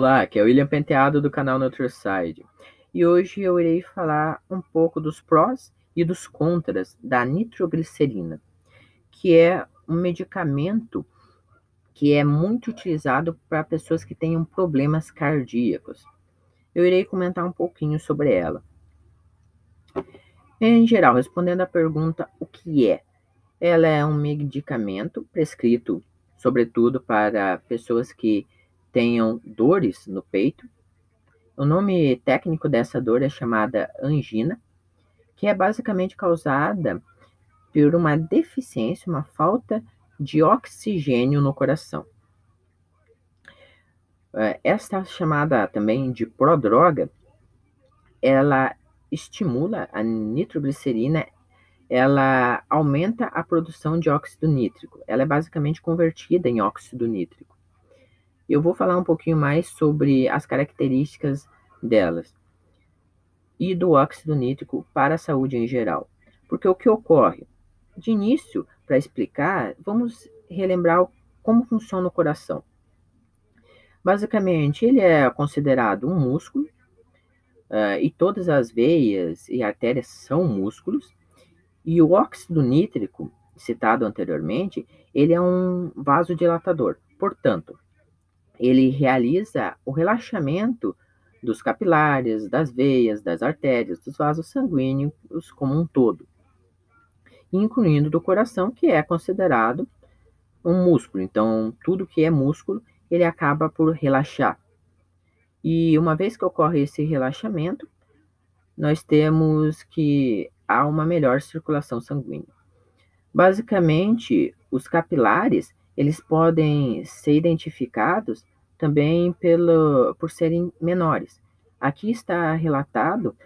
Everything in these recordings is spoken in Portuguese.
Olá, aqui é o William Penteado do canal NutriSide. E hoje eu irei falar um pouco dos prós e dos contras da nitroglicerina, que é um medicamento que é muito utilizado para pessoas que tenham problemas cardíacos. Eu irei comentar um pouquinho sobre ela. Em geral, respondendo à pergunta o que é, ela é um medicamento prescrito, sobretudo para pessoas que tenham dores no peito. O nome técnico dessa dor é chamada angina, que é basicamente causada por uma deficiência, uma falta de oxigênio no coração. Esta chamada também de prodroga, ela estimula a nitroglicerina, ela aumenta a produção de óxido nítrico. Ela é basicamente convertida em óxido nítrico. Eu vou falar um pouquinho mais sobre as características delas e do óxido nítrico para a saúde em geral. Porque o que ocorre? De início, para explicar, vamos relembrar como funciona o coração. Basicamente, ele é considerado um músculo, e todas as veias e artérias são músculos, e o óxido nítrico, citado anteriormente, ele é um vasodilatador. Portanto, ele realiza o relaxamento dos capilares, das veias, das artérias, dos vasos sanguíneos como um todo, incluindo do coração, que é considerado um músculo. Então, tudo que é músculo, ele acaba por relaxar. E uma vez que ocorre esse relaxamento, nós temos que há uma melhor circulação sanguínea. Basicamente, os capilares, eles podem ser identificados também por serem menores. Aqui está relatado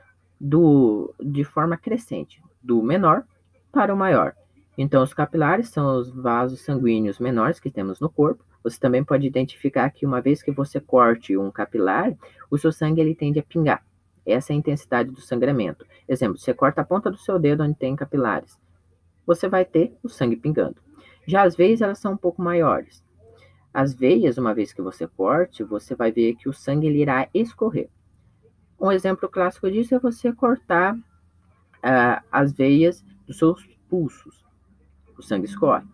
de forma crescente, do menor para o maior. Então, os capilares são os vasos sanguíneos menores que temos no corpo. Você também pode identificar que uma vez que você corte um capilar, o seu sangue ele tende a pingar. Essa é a intensidade do sangramento. Exemplo, você corta a ponta do seu dedo onde tem capilares, você vai ter o sangue pingando. Já as veias, elas são um pouco maiores. As veias, uma vez que você corte, você vai ver que o sangue ele irá escorrer. Um exemplo clássico disso é você cortar as veias dos seus pulsos. O sangue escorre.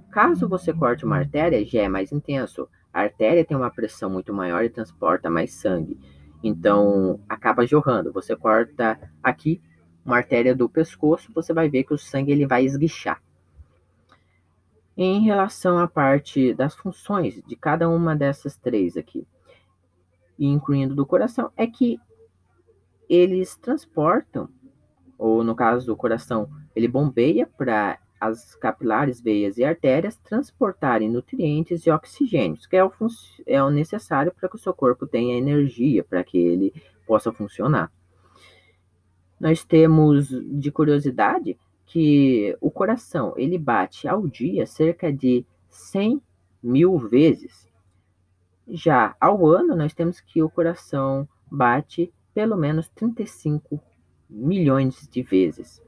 Caso você corte uma artéria, já é mais intenso. A artéria tem uma pressão muito maior e transporta mais sangue. Então, acaba jorrando. Você corta aqui uma artéria do pescoço, você vai ver que o sangue ele vai esguichar. Em relação à parte das funções de cada uma dessas três aqui, incluindo do coração, é que eles transportam, ou no caso do coração, ele bombeia para as capilares, veias e artérias transportarem nutrientes e oxigênios, que é o necessário para que o seu corpo tenha energia, para que ele possa funcionar. Nós temos, de curiosidade, que o coração ele bate ao dia cerca de 100 mil vezes. Já ao ano, nós temos que o coração bate pelo menos 35 milhões de vezes.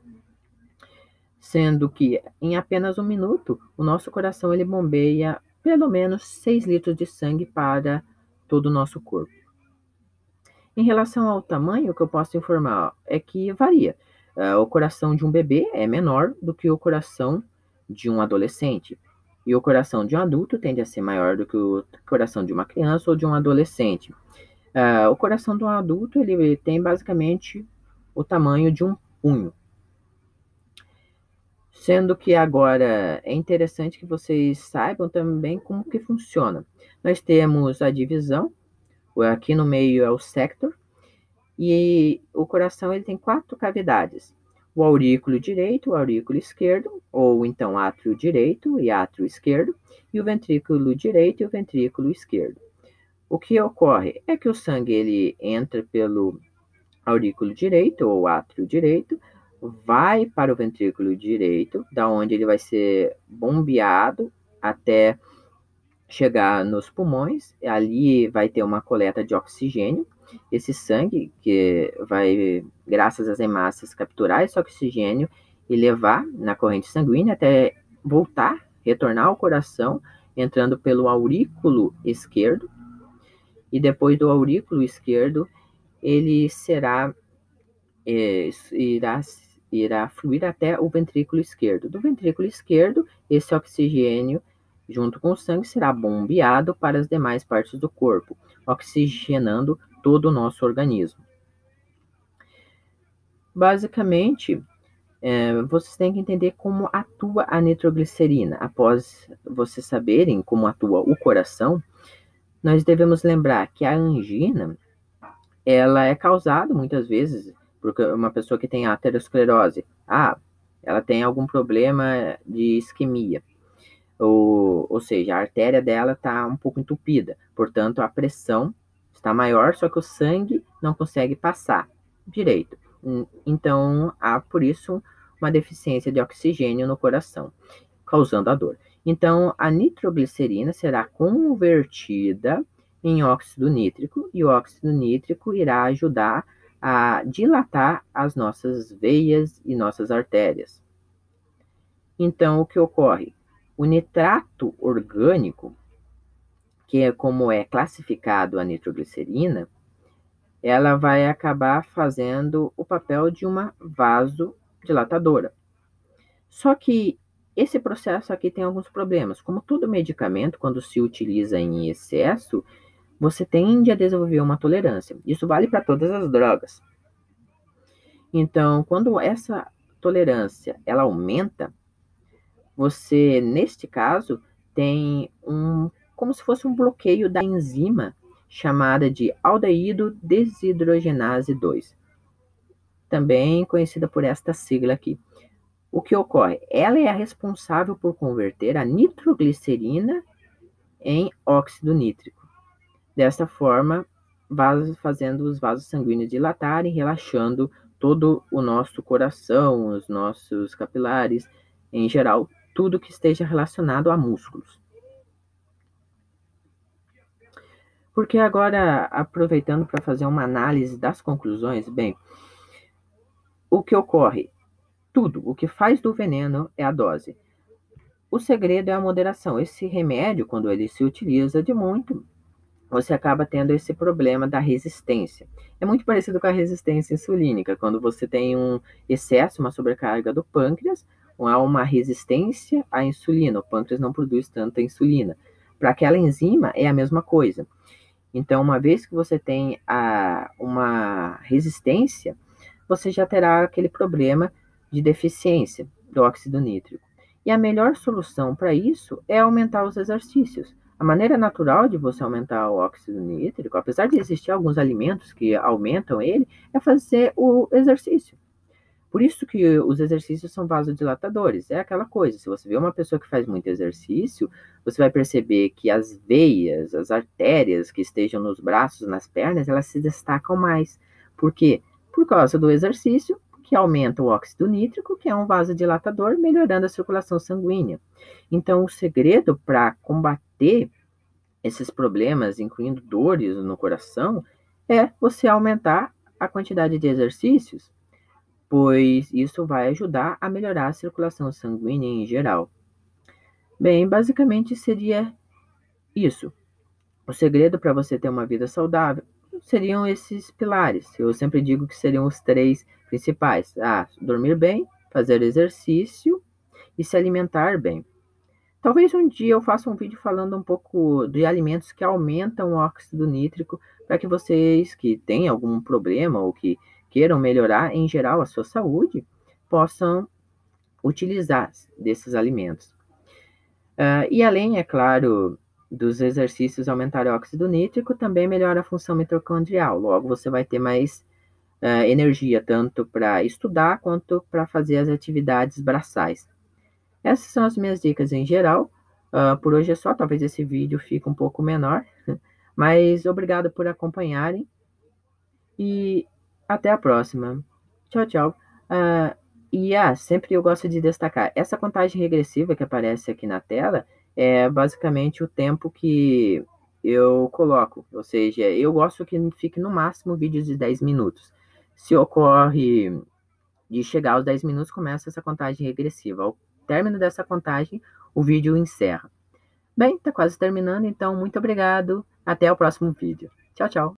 Sendo que em apenas um minuto, o nosso coração ele bombeia pelo menos 6 litros de sangue para todo o nosso corpo. Em relação ao tamanho, o que eu posso informar é que varia. O coração de um bebê é menor do que o coração de um adolescente. E o coração de um adulto tende a ser maior do que o coração de uma criança ou de um adolescente. O coração de um adulto ele tem basicamente o tamanho de um punho. Sendo que agora é interessante que vocês saibam também como que funciona. Nós temos a divisão, aqui no meio é o sector, e o coração ele tem 4 cavidades: o aurículo direito, o aurículo esquerdo, ou então átrio direito e átrio esquerdo, e o ventrículo direito e o ventrículo esquerdo. O que ocorre é que o sangue ele entra pelo aurículo direito ou átrio direito, vai para o ventrículo direito, da onde ele vai ser bombeado até chegar nos pulmões. Ali vai ter uma coleta de oxigênio. Esse sangue que vai, graças às hemácias, capturar esse oxigênio e levar na corrente sanguínea até voltar, retornar ao coração, entrando pelo aurículo esquerdo. e depois do aurículo esquerdo, ele será, irá fluir até o ventrículo esquerdo. Do ventrículo esquerdo, esse oxigênio, junto com o sangue, será bombeado para as demais partes do corpo, oxigenando todo o nosso organismo. Basicamente, vocês têm que entender como atua a nitroglicerina. Após vocês saberem como atua o coração, nós devemos lembrar que a angina, ela é causada muitas vezes por uma pessoa que tem aterosclerose. Ela tem algum problema de isquemia, ou seja, a artéria dela está um pouco entupida, portanto a pressão está maior, só que o sangue não consegue passar direito. Então há por isso uma deficiência de oxigênio no coração, causando a dor. Então a nitroglicerina será convertida em óxido nítrico, e o óxido nítrico irá ajudar a dilatar as nossas veias e nossas artérias. Então, o que ocorre? O nitrato orgânico, que é como é classificado a nitroglicerina, ela vai acabar fazendo o papel de uma vasodilatadora. Só que esse processo aqui tem alguns problemas. Como todo medicamento, quando se utiliza em excesso, você tende a desenvolver uma tolerância. Isso vale para todas as drogas. Então, quando essa tolerância ela aumenta, você, neste caso, tem como se fosse um bloqueio da enzima chamada de aldeído desidrogenase 2, também conhecida por esta sigla aqui. O que ocorre? Ela é a responsável por converter a nitroglicerina em óxido nítrico. Desta forma, fazendo os vasos sanguíneos dilatarem, relaxando todo o nosso coração, os nossos capilares, em geral, tudo que esteja relacionado a músculos. Porque agora, aproveitando para fazer uma análise das conclusões, bem, o que ocorre? Tudo, o que faz do veneno é a dose. O segredo é a moderação. Esse remédio, quando ele se utiliza de muito, você acaba tendo esse problema da resistência. É muito parecido com a resistência insulínica, quando você tem um excesso, uma sobrecarga do pâncreas, há uma resistência à insulina, o pâncreas não produz tanta insulina. Para aquela enzima é a mesma coisa. Então, uma vez que você tem uma resistência, você já terá aquele problema de deficiência do óxido nítrico. E a melhor solução para isso é aumentar os exercícios. A maneira natural de você aumentar o óxido nítrico, apesar de existir alguns alimentos que aumentam ele, é fazer o exercício. Por isso que os exercícios são vasodilatadores. É aquela coisa, se você vê uma pessoa que faz muito exercício, você vai perceber que as veias, as artérias que estejam nos braços, nas pernas, elas se destacam mais. Por quê? Por causa do exercício, que aumenta o óxido nítrico, que é um vasodilatador, melhorando a circulação sanguínea. Então, o segredo para combater esses problemas, incluindo dores no coração, é você aumentar a quantidade de exercícios, pois isso vai ajudar a melhorar a circulação sanguínea em geral. Bem, basicamente seria isso. O segredo para você ter uma vida saudável seriam esses pilares. Eu sempre digo que seriam os 3 principais. Dormir bem, fazer exercício e se alimentar bem. Talvez um dia eu faça um vídeo falando um pouco de alimentos que aumentam o óxido nítrico, para que vocês que têm algum problema ou que queiram melhorar em geral a sua saúde, possam utilizar desses alimentos. E além, é claro, dos exercícios aumentar o óxido nítrico, também melhora a função mitocondrial. Logo, você vai ter mais energia, tanto para estudar quanto para fazer as atividades braçais. Essas são as minhas dicas em geral. Por hoje é só, talvez esse vídeo fique um pouco menor, mas obrigado por acompanharem e até a próxima. Tchau, tchau. Sempre eu gosto de destacar, essa contagem regressiva que aparece aqui na tela é basicamente o tempo que eu coloco, ou seja, eu gosto que fique no máximo vídeos de 10 minutos. Se ocorre de chegar aos 10 minutos, começa essa contagem regressiva. Ao término dessa contagem, o vídeo encerra. Bem, está quase terminando, então muito obrigado. Até o próximo vídeo. Tchau, tchau.